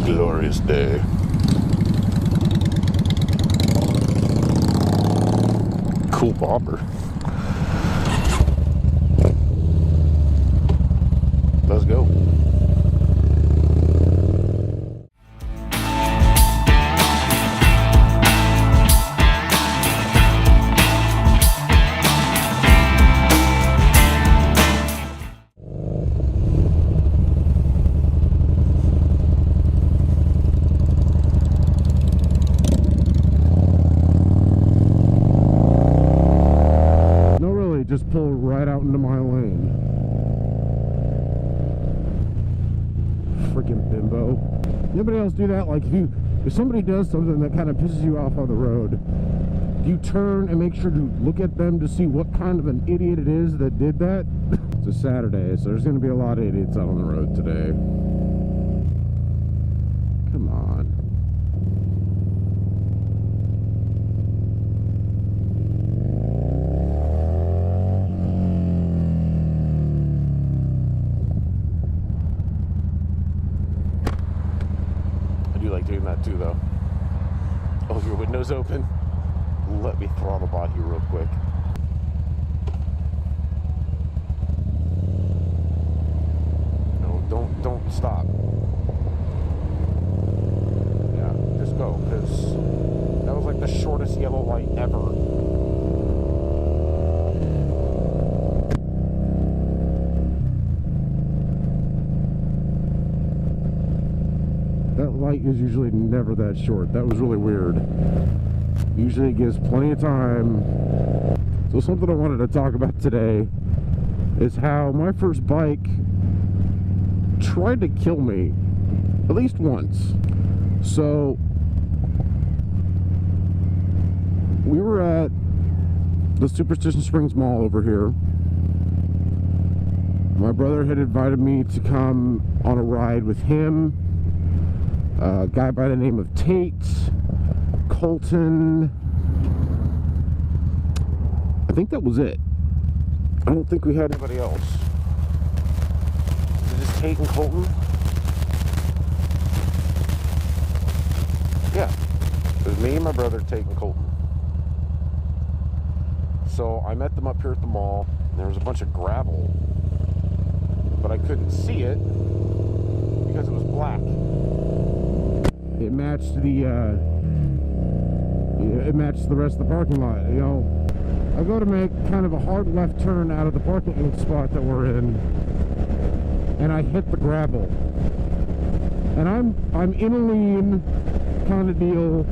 glorious day. Cool bobber. Let's go. Just pull right out into my lane. Freaking bimbo. Anybody else do that? Like if somebody does something that kind of pisses you off on the road, do you turn and make sure to look at them to see what kind of an idiot it is that did that? It's a Saturday, so there's going to be a lot of idiots out on the road today. Come on. Doing that too, though. Oh, your window's open? Let me throttle bot you real quick. No, don't stop. Yeah, just go, because that was like the shortest yellow light ever. That light is usually never that short. That was really weird. Usually it gives plenty of time. So something I wanted to talk about today is how my first bike tried to kill me at least once. So we were at the Superstition Springs Mall over here. My brother had invited me to come on a ride with him, a guy by the name of Tate, Colton. I think that was it. I don't think we had anybody else. Was it just Tate and Colton? Yeah. It was me and my brother, Tate and Colton. So I met them up here at the mall. There was a bunch of gravel, but I couldn't see it because it was black. It matched the rest of the parking lot. You know, I go to make kind of a hard left turn out of the parking spot that we're in, and I hit the gravel. And I'm in a lean kind of deal,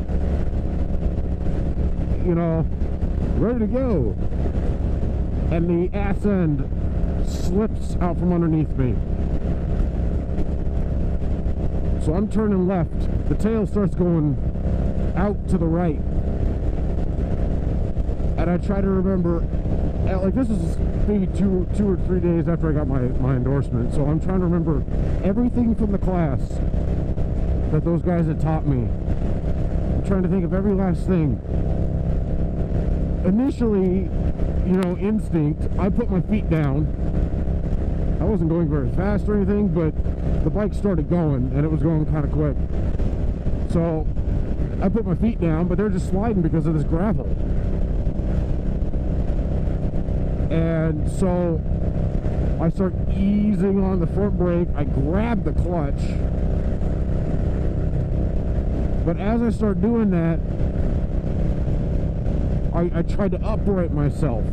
you know, ready to go. And the ass end slips out from underneath me. So I'm turning left. The tail starts going out to the right. And I try to remember, like, this is maybe two or 3 days after I got my endorsement. So I'm trying to remember everything from the class that those guys had taught me. I'm trying to think of every last thing. Initially, you know, instinct, I put my feet down. I wasn't going very fast or anything, but the bike started going, and it was going kind of quick. So I put my feet down, but they're just sliding because of this gravel. And so I start easing on the front brake. I grab the clutch. But as I start doing that, I tried to upright myself,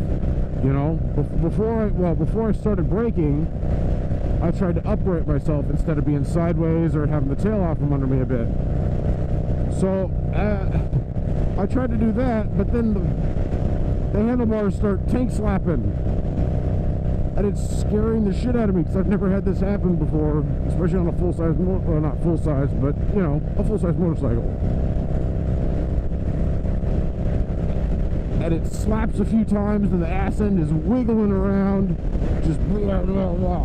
you know. Before I started braking, I tried to upright myself instead of being sideways or having the tail off from under me a bit. So I tried to do that, but then the handlebars start tank slapping, and it's scaring the shit out of me because I've never had this happen before, especially on a full-size, well, not full-size, but, you know, a full-size motorcycle. And it slaps a few times, and the ass end is wiggling around, just blah, blah, blah.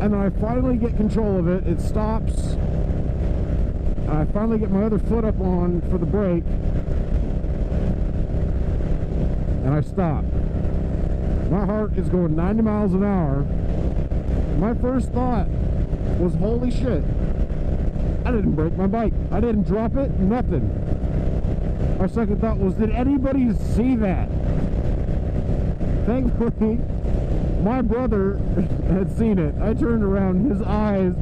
And then I finally get control of it. It stops. And I finally get my other foot up on for the brake, and I stop. My heart is going 90 miles an hour. My first thought was, holy shit, I didn't break my bike. I didn't drop it, nothing. Our second thought was, did anybody see that? Thankfully, my brother had seen it. I turned around, his eyes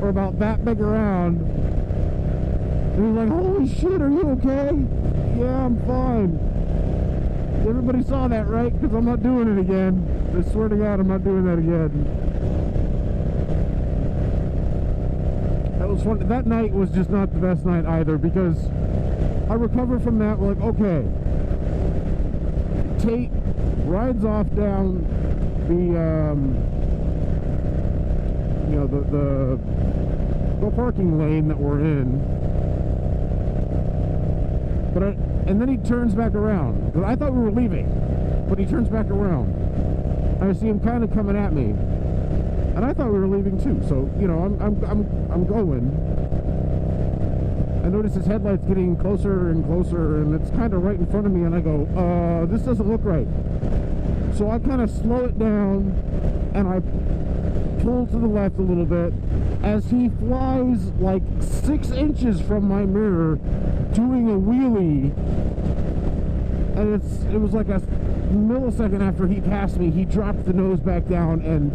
were about that big around. And he was like, holy shit, are you okay? Yeah, I'm fine. Everybody saw that, right? Because I'm not doing it again. I swear to God, I'm not doing that again. That was fun. That night was just not the best night either, because I recovered from that. We're like, okay. Tate rides off down the, you know, the parking lane that we're in. And then he turns back around. I thought we were leaving, but he turns back around. I see him kind of coming at me, and I thought we were leaving too. So you know, I'm going. I notice his headlights getting closer and closer, and it's kind of right in front of me. And I go, this doesn't look right. So I kind of slow it down, and I pull to the left a little bit as he flies like 6 inches from my mirror, doing a wheelie. And it was like a millisecond after he passed me, he dropped the nose back down, and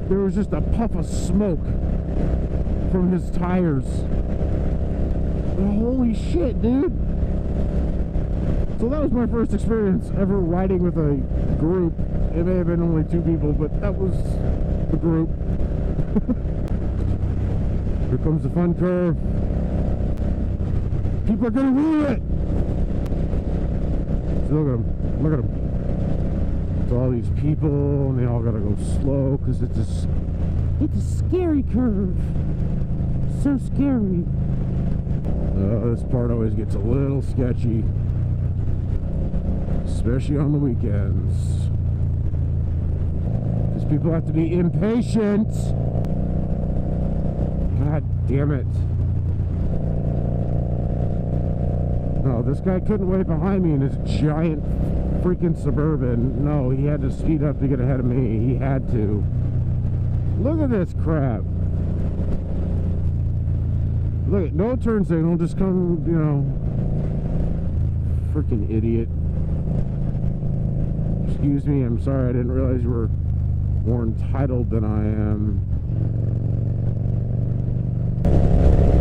there was just a puff of smoke from his tires. Holy shit, dude. So that was my first experience ever riding with a group. It may have been only 2 people, but that was the group. Here comes the fun curve. People are gonna wheel it. So look at them. Look at them. It's all these people, and they all gotta go slow because it's a scary curve. So scary. This part always gets a little sketchy, especially on the weekends, because people have to be impatient. God damn it. No, this guy couldn't wait behind me in his giant freaking Suburban. No, he had to speed up to get ahead of me. He had to. Look at this crap. Look, no turn signal, just come, you know. Freaking idiot. Excuse me, I'm sorry, I didn't realize you were more entitled than I am.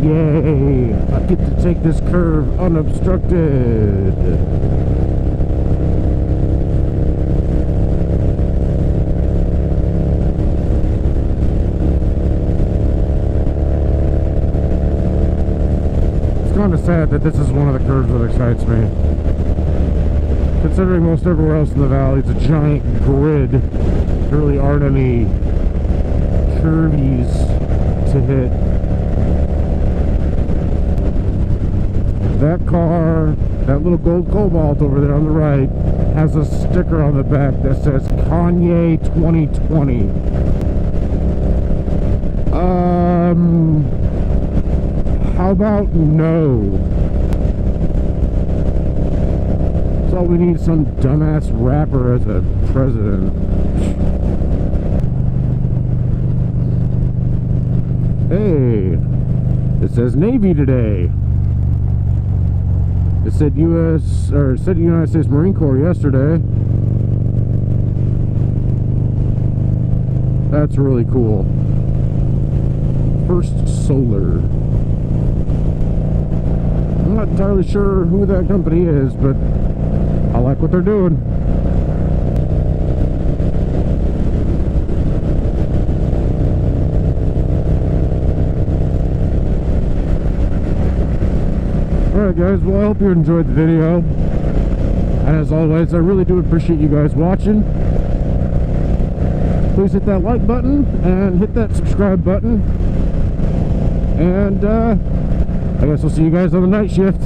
Yay! I get to take this curve unobstructed. It's kind of sad that this is one of the curves that excites me. Considering most everywhere else in the valley, it's a giant grid. There really aren't any curvies to hit. That car, that little gold Cobalt over there on the right, has a sticker on the back that says Kanye 2020. How about no? So we need some dumbass rapper as a president. Hey, it says Navy today. It said United States Marine Corps yesterday. That's really cool. First Solar. I'm not entirely sure who that company is, but I like what they're doing. Alright guys, well I hope you enjoyed the video. And as always, I really do appreciate you guys watching. Please hit that like button and hit that subscribe button. And I guess I'll see you guys on the night shift.